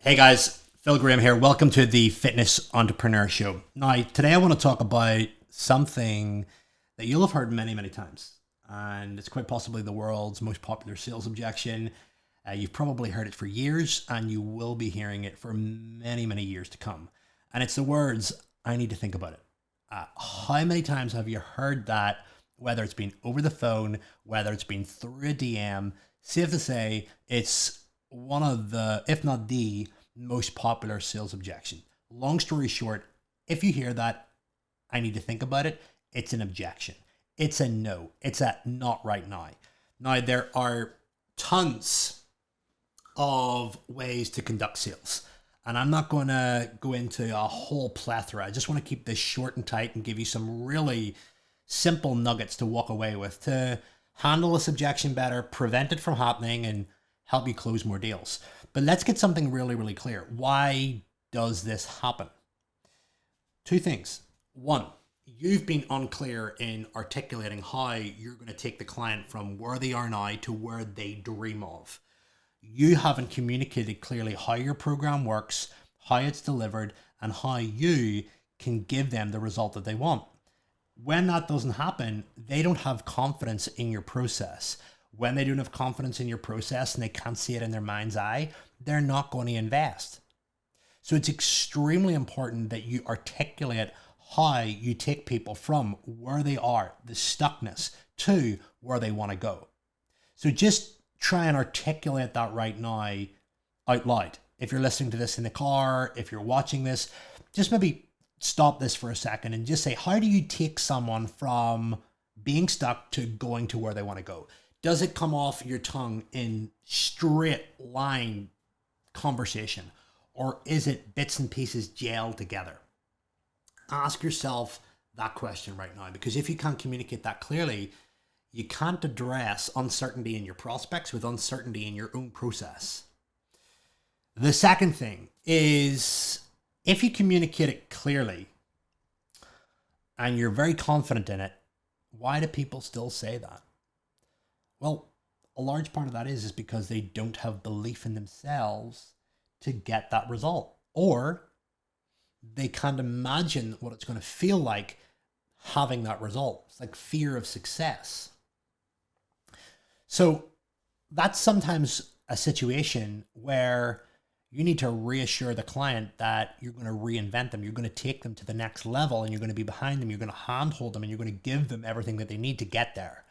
Hey guys, Phil Graham here. Welcome to the Fitness Entrepreneur Show. Now, today I want to talk about something that you'll have heard many, many times, and it's quite possibly the world's most popular sales objection. You've probably heard it for years, and you will be hearing it for many, many years to come. And it's the words, I need to think about it. How many times have you heard that, whether it's been over the phone, whether it's been through a DM? Safe to say, it's one of the, if not the most popular sales objection. Long story short, if you hear that, I need to think about it, it's an objection. It's a no. It's a not right now. Now, there are tons of ways to conduct sales, and I'm not going to go into a whole plethora. I just want to keep this short and tight and give you some really simple nuggets to walk away with to handle this objection better, prevent it from happening, and help you close more deals. But let's get something really, really clear. Why does this happen? Two things. One, you've been unclear in articulating how you're going to take the client from where they are now to where they dream of. You haven't communicated clearly how your program works, how it's delivered, and how you can give them the result that they want. When that doesn't happen, they don't have confidence in your process. When they don't have confidence in your process and they can't see it in their mind's eye, they're not going to invest. So it's extremely important that you articulate how you take people from where they are, the stuckness, to where they want to go. So just try and articulate that right now out loud. If you're listening to this in the car, if you're watching this, just maybe stop this for a second and just say, how do you take someone from being stuck to going to where they want to go? Does it come off your tongue in straight line conversation, or is it bits and pieces gelled together? Ask yourself that question right now, because if you can't communicate that clearly, you can't address uncertainty in your prospects with uncertainty in your own process. The second thing is, if you communicate it clearly and you're very confident in it, why do people still say that? Well, a large part of that is because they don't have belief in themselves to get that result, or they can't imagine what it's going to feel like having that result. It's like fear of success. So that's sometimes a situation where you need to reassure the client that you're going to reinvent them. You're going to take them to the next level, and you're going to be behind them. You're going to handhold them, and you're going to give them everything that they need to get there.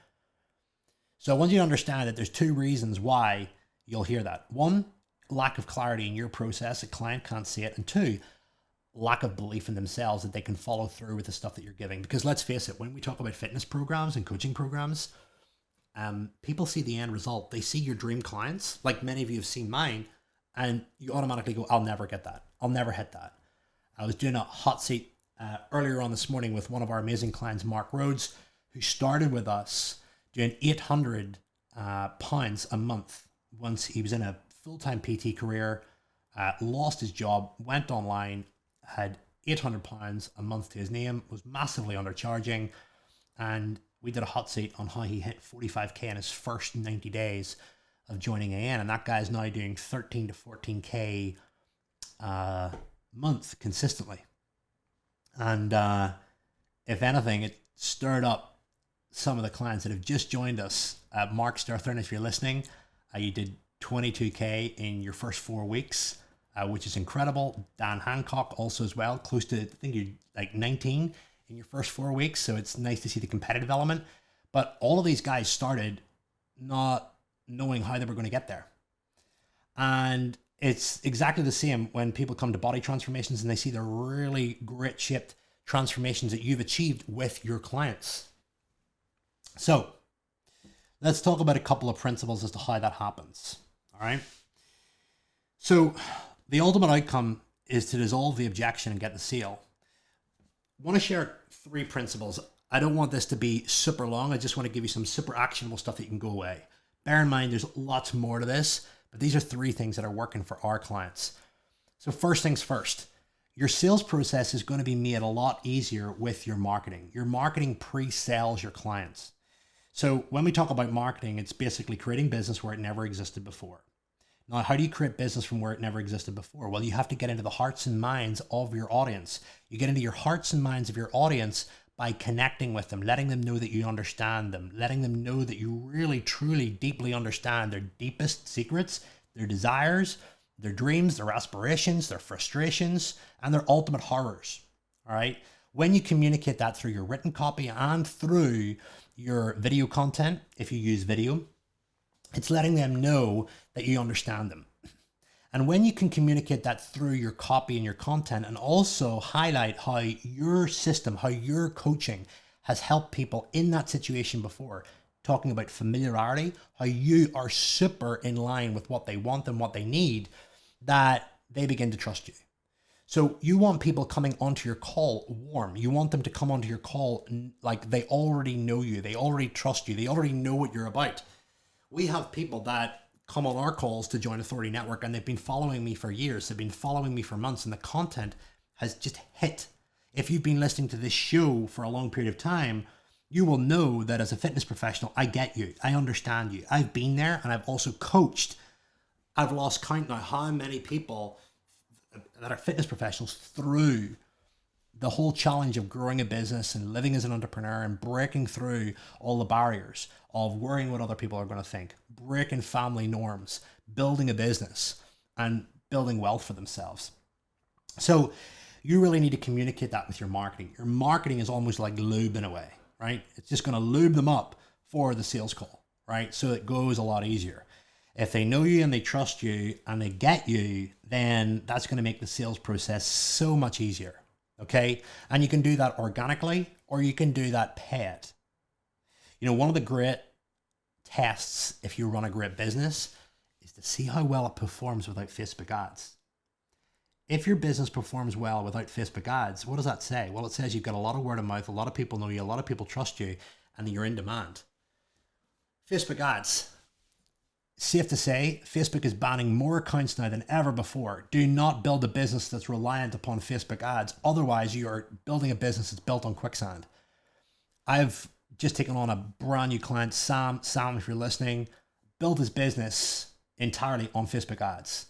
So I want you to understand that there's two reasons why you'll hear that. One, lack of clarity in your process. A client can't see it. And two, lack of belief in themselves that they can follow through with the stuff that you're giving. Because let's face it, when we talk about fitness programs and coaching programs, people see the end result. They see your dream clients, like many of you have seen mine, and you automatically go, I'll never get that. I'll never hit that. I was doing a hot seat earlier on this morning with one of our amazing clients, Mark Rhodes, who started with us doing £800 a month once he was in a full-time PT career, lost his job, went online, had £800 a month to his name, was massively undercharging, and we did a hot seat on how he hit 45k in his first 90 days of joining AN, and that guy is now doing 13 to 14k a month consistently. And if anything, it stirred up some of the clients that have just joined us. Mark Sturthern, if you're listening, you did 22k in your first 4 weeks, which is incredible. Dan Hancock also as well, close to, I think you're like 19 in your first 4 weeks. So it's nice to see the competitive element. But all of these guys started not knowing how they were going to get there. And it's exactly the same when people come to body transformations and they see the really great shaped transformations that you've achieved with your clients. So let's talk about a couple of principles as to how that happens. All right. So the ultimate outcome is to dissolve the objection and get the sale. I want to share 3 principles. I don't want this to be super long. I just want to give you some super actionable stuff that you can go away. Bear in mind, there's lots more to this, but these are 3 things that are working for our clients. So first things first, your sales process is going to be made a lot easier with your marketing. Your marketing pre-sells your clients. So when we talk about marketing, it's basically creating business where it never existed before. Now, how do you create business from where it never existed before? Well, you have to get into the hearts and minds of your audience. You get into your hearts and minds of your audience by connecting with them, letting them know that you understand them, letting them know that you really, truly, deeply understand their deepest secrets, their desires, their dreams, their aspirations, their frustrations, and their ultimate horrors. All right. When you communicate that through your written copy and through your video content, if you use video, it's letting them know that you understand them. And when you can communicate that through your copy and your content, and also highlight how your system, how your coaching has helped people in that situation before, talking about familiarity, how you are super in line with what they want and what they need, that they begin to trust you. So you want people coming onto your call warm. You want them to come onto your call like they already know you. They already trust you. They already know what you're about. We have people that come on our calls to join Authority Network, and they've been following me for years. They've been following me for months, and the content has just hit. If you've been listening to this show for a long period of time, you will know that as a fitness professional, I get you. I understand you. I've been there, and I've also coached. I've lost count now how many people that are fitness professionals through the whole challenge of growing a business and living as an entrepreneur and breaking through all the barriers of worrying what other people are going to think, breaking family norms, building a business and building wealth for themselves. So you really need to communicate that with your marketing. Your marketing is almost like lube in a way, right? It's just going to lube them up for the sales call, right? So it goes a lot easier. If they know you and they trust you and they get you, then that's going to make the sales process so much easier. Okay. And you can do that organically, or you can do that paid. You know, one of the great tests, if you run a great business, is to see how well it performs without Facebook ads. If your business performs well without Facebook ads, what does that say? Well, it says you've got a lot of word of mouth, a lot of people know you, a lot of people trust you, and you're in demand. Facebook ads. Safe to say, Facebook is banning more accounts now than ever before. Do not build a business that's reliant upon Facebook ads. Otherwise, you are building a business that's built on quicksand. I've just taken on a brand new client, Sam. Sam, if you're listening, built his business entirely on Facebook ads.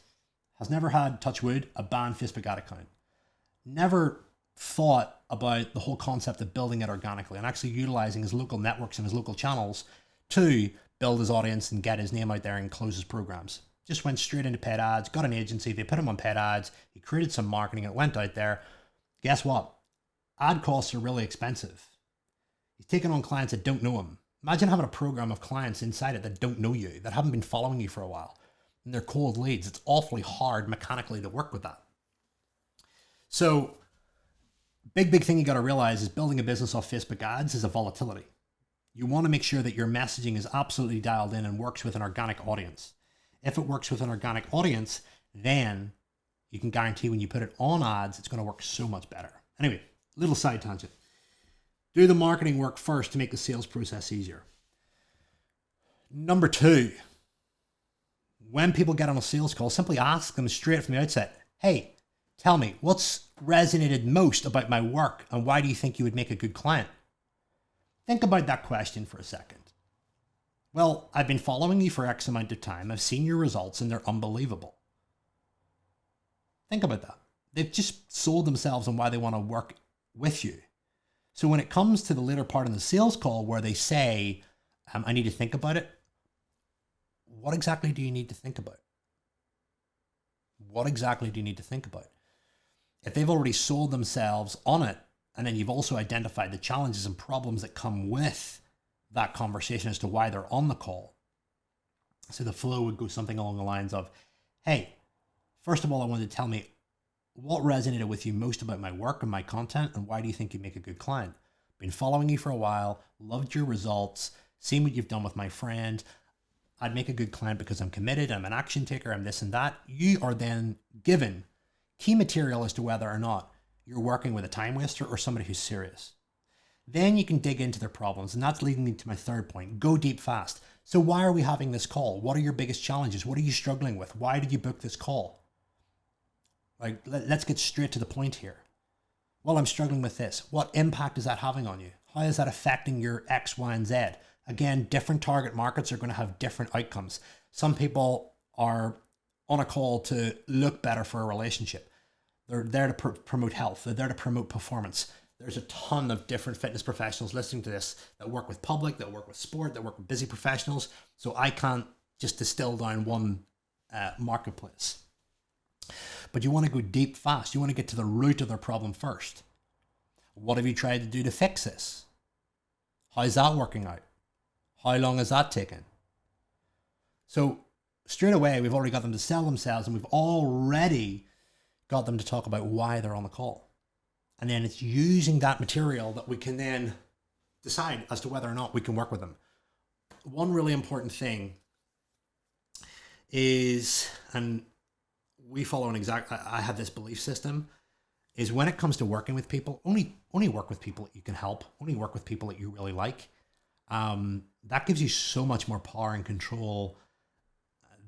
Has never had, touch wood, a banned Facebook ad account. Never thought about the whole concept of building it organically and actually utilizing his local networks and his local channels to build his audience and get his name out there and close his programs. Just went straight into paid ads, got an agency, they put him on paid ads, he created some marketing, it went out there. Guess what? Ad costs are really expensive. He's taking on clients that don't know him. Imagine having a program of clients inside it that don't know you, that haven't been following you for a while, and they're cold leads. It's awfully hard mechanically to work with that. So, big thing you got to realize is building a business off Facebook ads is a volatility. You want to make sure that your messaging is absolutely dialed in and works with an organic audience. If it works with an organic audience, then you can guarantee when you put it on ads, it's going to work so much better. Anyway, little side tangent. Do the marketing work first to make the sales process easier. Number 2, when people get on a sales call, simply ask them straight from the outset, hey, tell me, what's resonated most about my work and why do you think you would make a good client? Think about that question for a second. Well, I've been following you for X amount of time. I've seen your results and they're unbelievable. Think about that. They've just sold themselves on why they want to work with you. So when it comes to the later part in the sales call where they say, I need to think about it, what exactly do you need to think about? What exactly do you need to think about? If they've already sold themselves on it, and then you've also identified the challenges and problems that come with that conversation as to why they're on the call. So the flow would go something along the lines of, hey, first of all, I wanted to tell me what resonated with you most about my work and my content, and why do you think you make a good client? Been following you for a while, loved your results, seen what you've done with my friend. I'd make a good client because I'm committed, I'm an action taker, I'm this and that. You are then given key material as to whether or not you're working with a time waster or somebody who's serious. Then you can dig into their problems. And that's leading me to my third point. Go deep fast. So why are we having this call? What are your biggest challenges? What are you struggling with? Why did you book this call? Like, let's get straight to the point here. Well, I'm struggling with this. What impact is that having on you? How is that affecting your X, Y, and Z? Again, different target markets are going to have different outcomes. Some people are on a call to look better for a relationship. They're there to promote health. They're there to promote performance. There's a ton of different fitness professionals listening to this that work with public, that work with sport, that work with busy professionals. So I can't just distill down one marketplace. But you want to go deep fast. You want to get to the root of their problem first. What have you tried to do to fix this? How's that working out? How long has that taken? So straight away, we've already got them to sell themselves, and we've already got them to talk about why they're on the call. And then it's using that material that we can then decide as to whether or not we can work with them. One really important thing is, and we follow I have this belief system, is when it comes to working with people, only work with people that you can help, only work with people that you really like. That gives you so much more power and control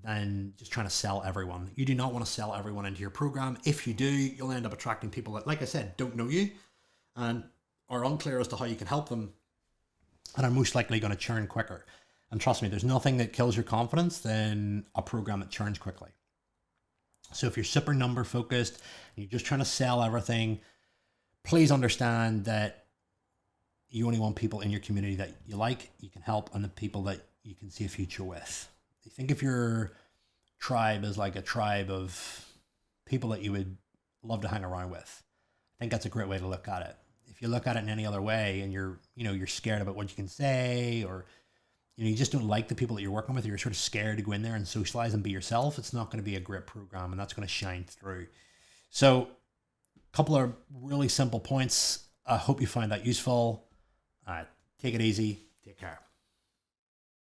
than just trying to sell everyone. You do not want to sell everyone into your program. If you do, you'll end up attracting people that, like I said, don't know you and are unclear as to how you can help them and are most likely going to churn quicker. And trust me, there's nothing that kills your confidence than a program that churns quickly. So if you're super number focused and you're just trying to sell everything, please understand that you only want people in your community that you like, you can help, and the people that you can see a future with. Think of your tribe as like a tribe of people that you would love to hang around with. I think that's a great way to look at it. If you look at it in any other way and you're scared about what you can say, or you just don't like the people that you're working with, or you're sort of scared to go in there and socialize and be yourself, it's not going to be a great program, and that's going to shine through. So a couple of really simple points. I hope you find that useful. Take it easy. Take care.